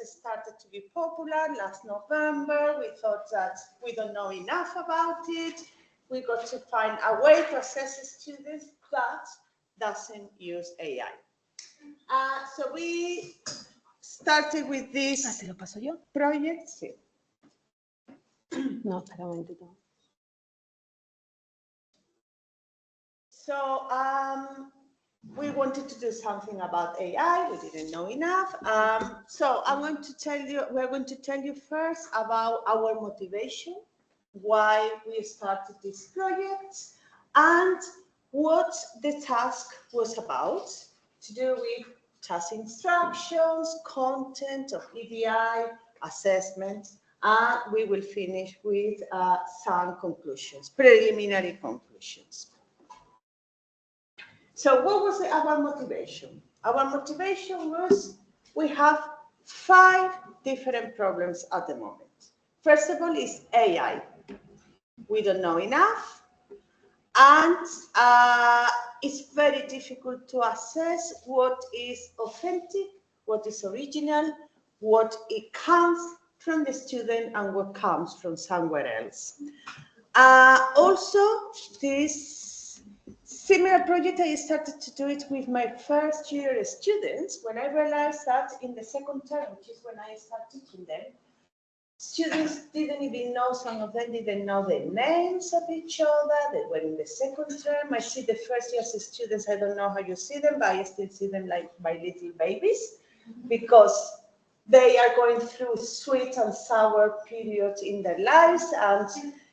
started to be popular last November. We thought that we don't know enough about it. We got to find a way to assess students that doesn't use AI. So we started with this ¿te lo paso yo? project. Sí. No, espera un momentito. So we wanted to do something about AI. We didn't know enough. So we're going to tell you first about our motivation, why we started this project, and what the task was about, to do with task instructions, content of EDI, assessment, and we will finish with some conclusions, preliminary conclusions. So what was our motivation? Our motivation was we have 5 different problems at the moment. First of all is AI. We don't know enough, and it's very difficult to assess what is authentic, what is original, what it comes from the student and what comes from somewhere else. Also, this similar project, I started to do it with my first year students when I realized that in the second term, which is when I started teaching them, students didn't even know, some of them didn't know the names of each other. They were in the second term. I see the first year students, I don't know how you see them, but I still see them like my little babies because they are going through sweet and sour periods in their lives. And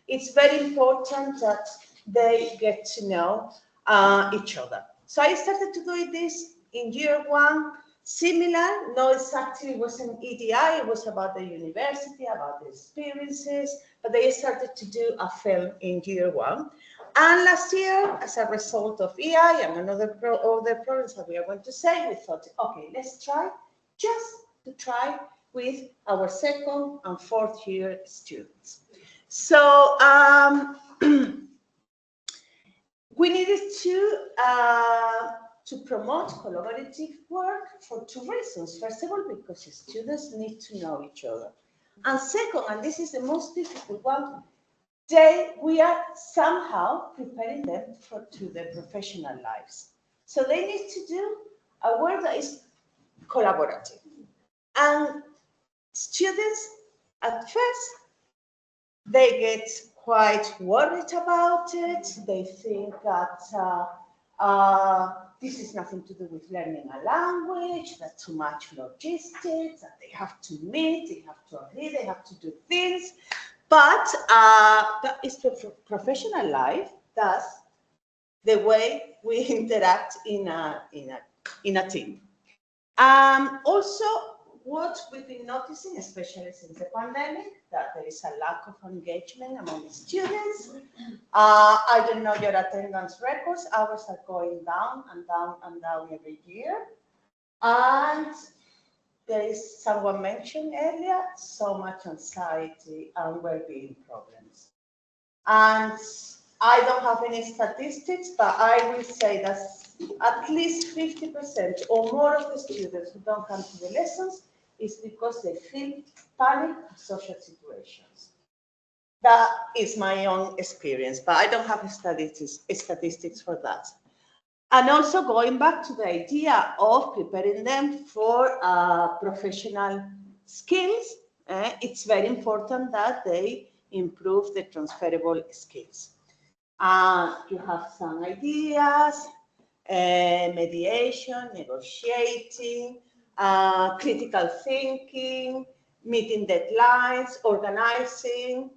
it's very important that they get to know each other. So I started to do this in year 1, similar, no exactly, it wasn't EDI, it was about the university, about the experiences, but they started to do a film in year 1. And last year, as a result of EI and another programs that we are going to say, we thought, okay, let's try, just to try with our 2nd and 4th year students. So, we needed to promote collaborative work for 2 reasons. First of all, because students need to know each other. And second, and this is the most difficult one, we are somehow preparing them to their professional lives. So they need to do a work that is collaborative. And students, at first, they get quite worried about it. They think that this is nothing to do with learning a language, that's too much logistics, that they have to meet, they have to agree, they have to do things. But that is the professional life. That's the way we interact in a team. Also, what we've been noticing, especially since the pandemic, that there is a lack of engagement among the students. I don't know your attendance records. Ours are going down and down and down every year. And there is, someone mentioned earlier, so much anxiety and well-being problems. And I don't have any statistics, but I will say that at least 50% or more of the students who don't come to the lessons is because they feel panic in social situations. That is my own experience, but I don't have statistics for that. And also going back to the idea of preparing them for professional skills, it's very important that they improve the transferable skills. You have some ideas, mediation, negotiating, critical thinking, meeting deadlines, organizing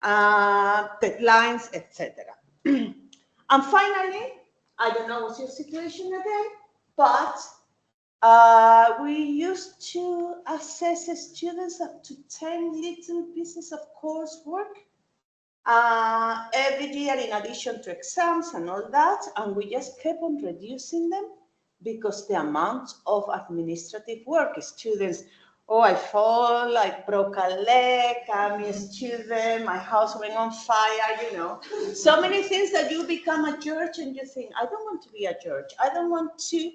deadlines, etc. And finally, I don't know what's your situation today, but we used to assess students up to 10 little pieces of coursework every year in addition to exams and all that, and we just kept on reducing them because the amount of administrative work, students, oh, I fall, I broke a leg, I'm a student, my house went on fire, you know. So many things that you become a judge and you think, I don't want to be a judge. I don't want to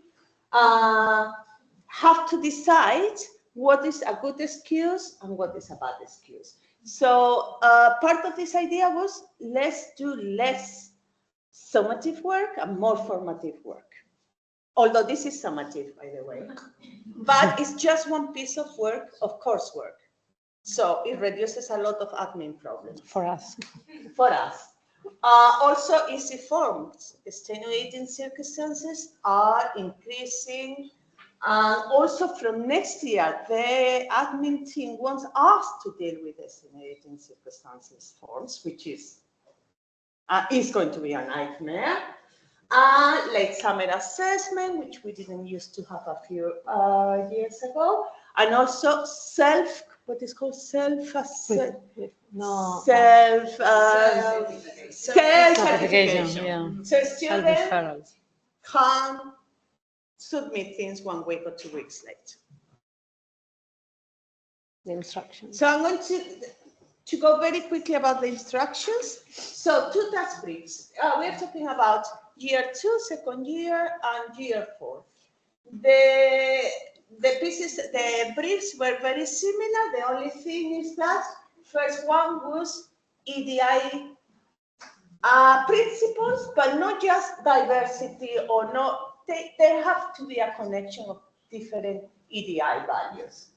have to decide what is a good excuse and what is a bad excuse. So part of this idea was let's do less summative work and more formative work. Although this is summative, by the way, but it's just one piece of work, of coursework. So it reduces a lot of admin problems. For us. For us. Also, easy forms. Extenuating circumstances are increasing. And also from next year, the admin team wants us to deal with extenuating circumstances forms, which is going to be a nightmare. Late summer assessment, which we didn't used to have a few years ago. And also what is called self-certification. Yeah. So students can submit things 1 week or 2 weeks late. The instructions. So I'm going to go very quickly about the instructions. So 2 task briefs. We're talking about year 2, second year, and year 4. The briefs were very similar. The only thing is that first one was EDI principles, but not just diversity or not. There have to be a connection of different EDI values.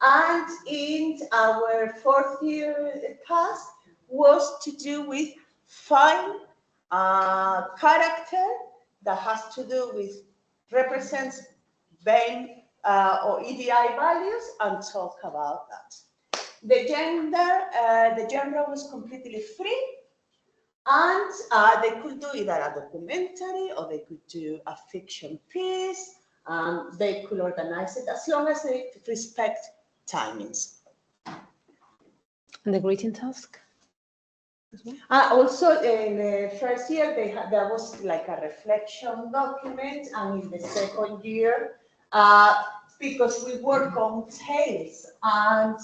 And in our 4th year task was to do with find character that has to do with represents BAME or EDI values and talk about that. The genre was completely free, and they could do either a documentary or they could do a fiction piece. They could organize it as long as they respect timings. And the greeting task? Also, in the first year, there was like a reflection document, and in the second year, because we work on tales and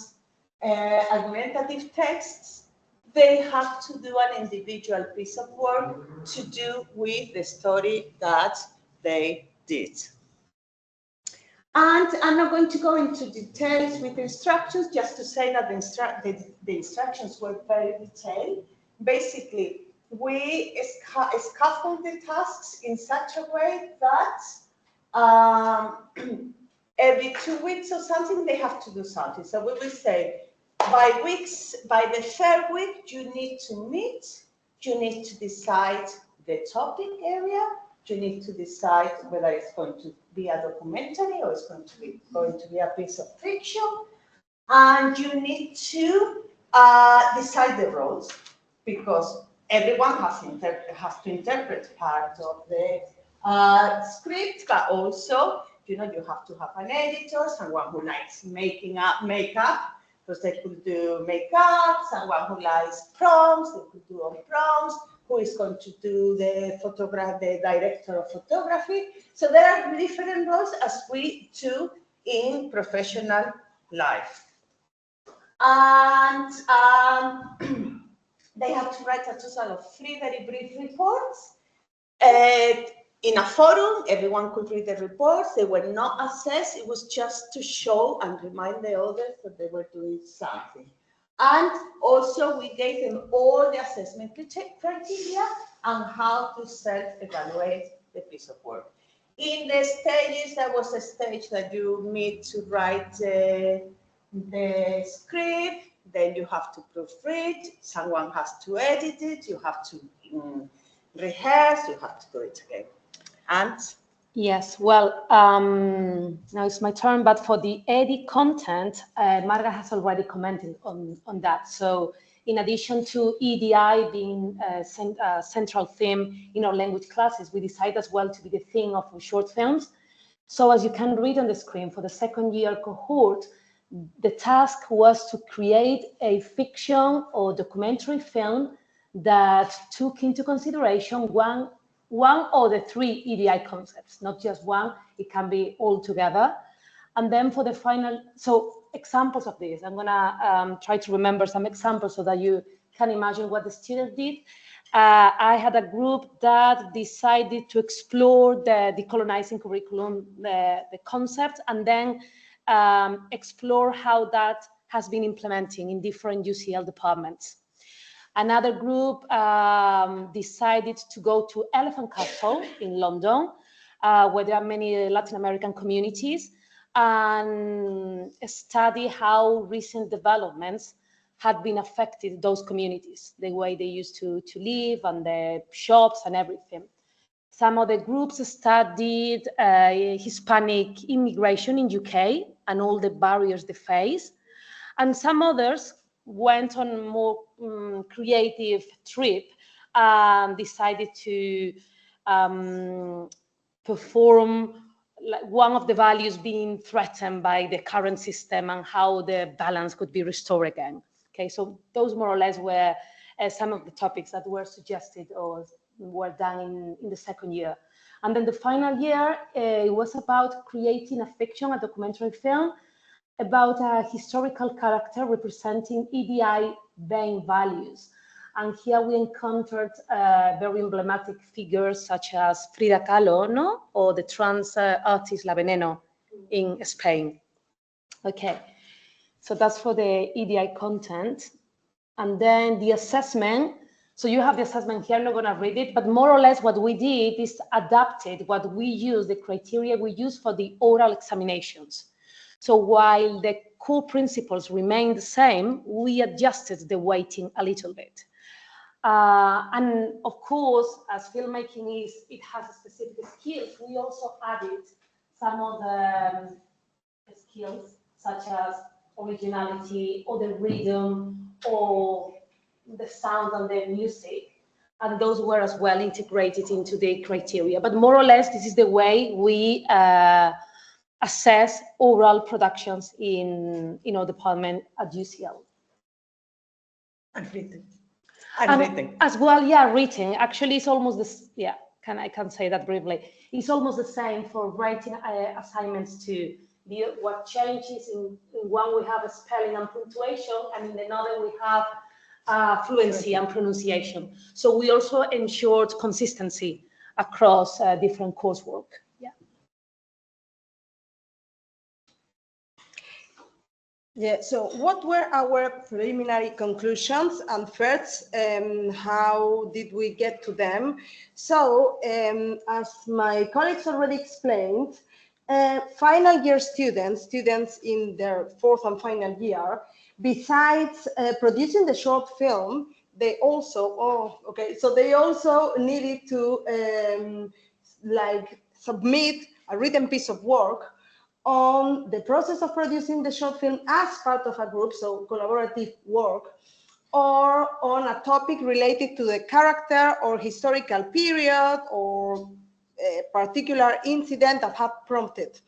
argumentative texts, they have to do an individual piece of work to do with the story that they did. And I'm not going to go into details with instructions, just to say that the instructions were very detailed. Basically, we scaffold the tasks in such a way that every 2 weeks or something, they have to do something. So we will say, by the 3rd week, you need to meet, you need to decide the topic area, you need to decide whether it's going to be a documentary or it's going to be a piece of fiction, and you need to decide the roles, because everyone has to interpret part of the script, but also, you have to have an editor, someone who likes makeup, because they could do makeup, someone who likes prompts, they could do on prompts, who is going to do the director of photography. So there are different roles as we do in professional life. And they have to write a total of 3 very brief reports. In a forum, everyone could read the reports. They were not assessed. It was just to show and remind the others that they were doing something. And also, we gave them all the assessment criteria and how to self-evaluate the piece of work. In the stages, there was a stage that you need to write the script, then you have to proofread, someone has to edit it, you have to rehearse, you have to do it again. And? Yes, well, now it's my turn, but for the EDI content, Marga has already commented on that. So in addition to EDI being a central theme in our language classes, we decided as well to be the theme of short films. So as you can read on the screen, for the 2nd year cohort, the task was to create a fiction or documentary film that took into consideration one or the 3 EDI concepts, not just one, it can be all together. And then for the final, so examples of this, I'm gonna try to remember some examples so that you can imagine what the students did. I had a group that decided to explore the decolonizing curriculum, the concept, and then explore how that has been implementing in different UCL departments. Another group decided to go to Elephant Castle in London, where there are many Latin American communities, and study how recent developments had been affected those communities, the way they used to live and the shops and everything. Some of the groups studied Hispanic immigration in UK and all the barriers they face. And some others went on a more creative trip and decided to perform like one of the values being threatened by the current system and how the balance could be restored again. Okay, so those more or less were some of the topics that were suggested or were done in the second year. And then the final year, it was about creating a fiction, a documentary film, about a historical character representing EDI main values. And here we encountered very emblematic figures such as Frida Kahlo, no? Or the trans artist La Veneno in Spain. Okay, so that's for the EDI content. And then the assessment. So you have the assessment here, I'm not gonna read it, but more or less what we did is adapted what we use, the criteria we use for the oral examinations. So while the core principles remain the same, we adjusted the weighting a little bit. And of course, as filmmaking is, it has specific skills, we also added some of the skills, such as originality, or the rhythm, or the sound and the music. And those were as well integrated into the criteria. But more or less, this is the way we assess oral productions in our department at UCL. And written. And written. As well, yeah, written. Actually, it's almost this, yeah, I can say that briefly. It's almost the same for writing assignments too. What changes in one we have a spelling and punctuation, and in another we have fluency and pronunciation. So we also ensured consistency across different coursework. Yeah, so what were our preliminary conclusions, and first, how did we get to them? So, as my colleagues already explained, final year students in their fourth and final year, besides producing the short film, they also, they also needed to like submit a written piece of work on the process of producing the short film as part of a group, so collaborative work, or on a topic related to the character or historical period or a particular incident that had prompted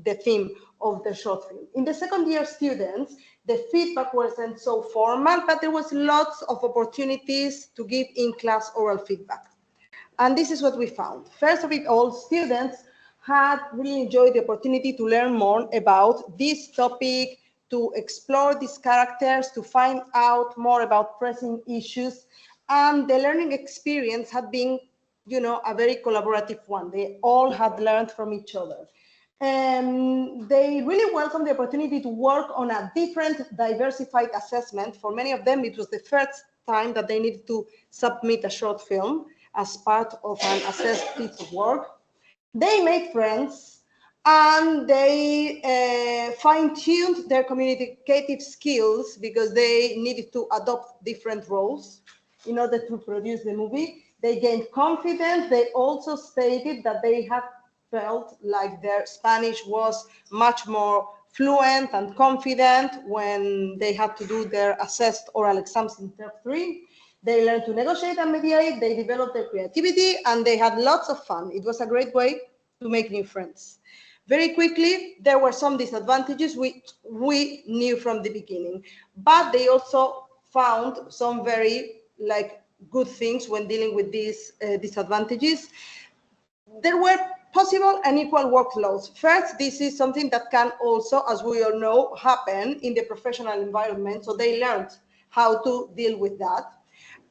the theme of the short film. In the second year students, the feedback wasn't so formal, but there was lots of opportunities to give in-class oral feedback. And this is what we found. First of all, students had really enjoyed the opportunity to learn more about this topic, to explore these characters, to find out more about pressing issues. And the learning experience had been, a very collaborative one. They all had learned from each other. And they really welcomed the opportunity to work on a different diversified assessment. For many of them, it was the first time that they needed to submit a short film as part of an assessed piece of work. They made friends, and they fine-tuned their communicative skills because they needed to adopt different roles in order to produce the movie. They gained confidence. They also stated that they had felt like their Spanish was much more fluent and confident when they had to do their assessed oral exams in term 3. They learned to negotiate and mediate, they developed their creativity, and they had lots of fun. It was a great way to make new friends. Very quickly, there were some disadvantages which we knew from the beginning, but they also found some very good things when dealing with these disadvantages. There were possible and equal workloads. First, this is something that can also, as we all know, happen in the professional environment, so they learned how to deal with that.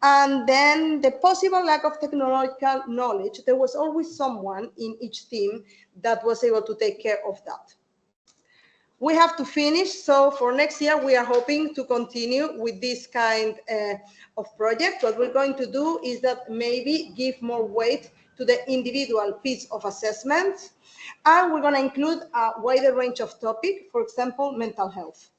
And then the possible lack of technological knowledge, there was always someone in each team that was able to take care of that. we have to finish. So for next year, we are hoping to continue with this kind of project. What we're going to do is that maybe give more weight to the individual piece of assessment. And we're going to include a wider range of topics, for example, mental health.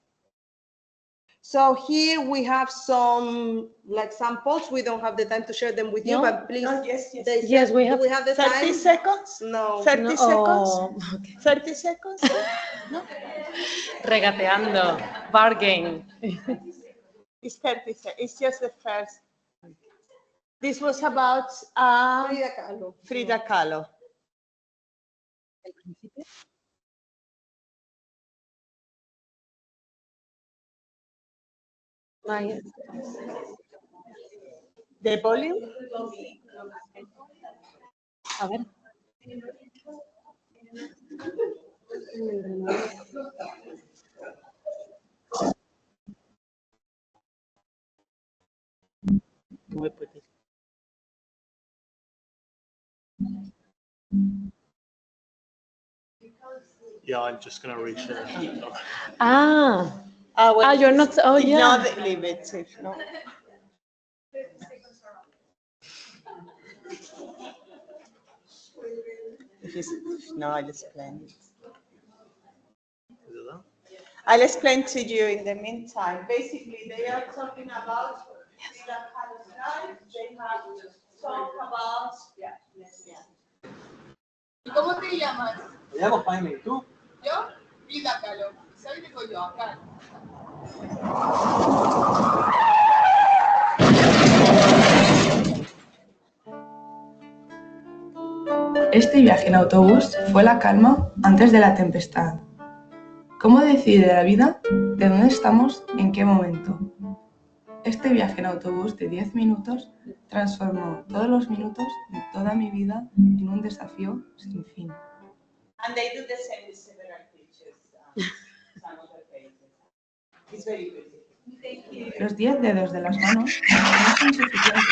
So here we have some samples. We don't have the time to share them with you, but please. No, yes. Yes, we have. Do we have the 30 time? seconds? No. 30 seconds? Oh, okay. 30 seconds? No? Regateando, bargain. It's 30 seconds. It's just the first. This was about Frida Kahlo. Frida Kahlo. The volume? A ver. Yeah, I'm just going to reshare. Well, you're not. Oh, if yeah. not, leave it. If not. No, I'll explain it. I'll explain to you in the meantime. Basically, they are talking about Frida Kahlo's life. They have talked about. ¿Y cómo te llamas? Me llamo Jaime, ¿y tú? Yo, Frida Kahlo. ¿Sabes qué soy yo acá? Este viaje en autobús fue la calma antes de la tempestad. ¿Cómo decide la vida de dónde estamos en qué momento? Este viaje en autobús de 10 minutos transformó todos los minutos de toda mi vida en un desafío sin fin. And they do the same with several pictures. Some of the pages. It's very beautiful. Los 10 dedos de las manos no son suficientes.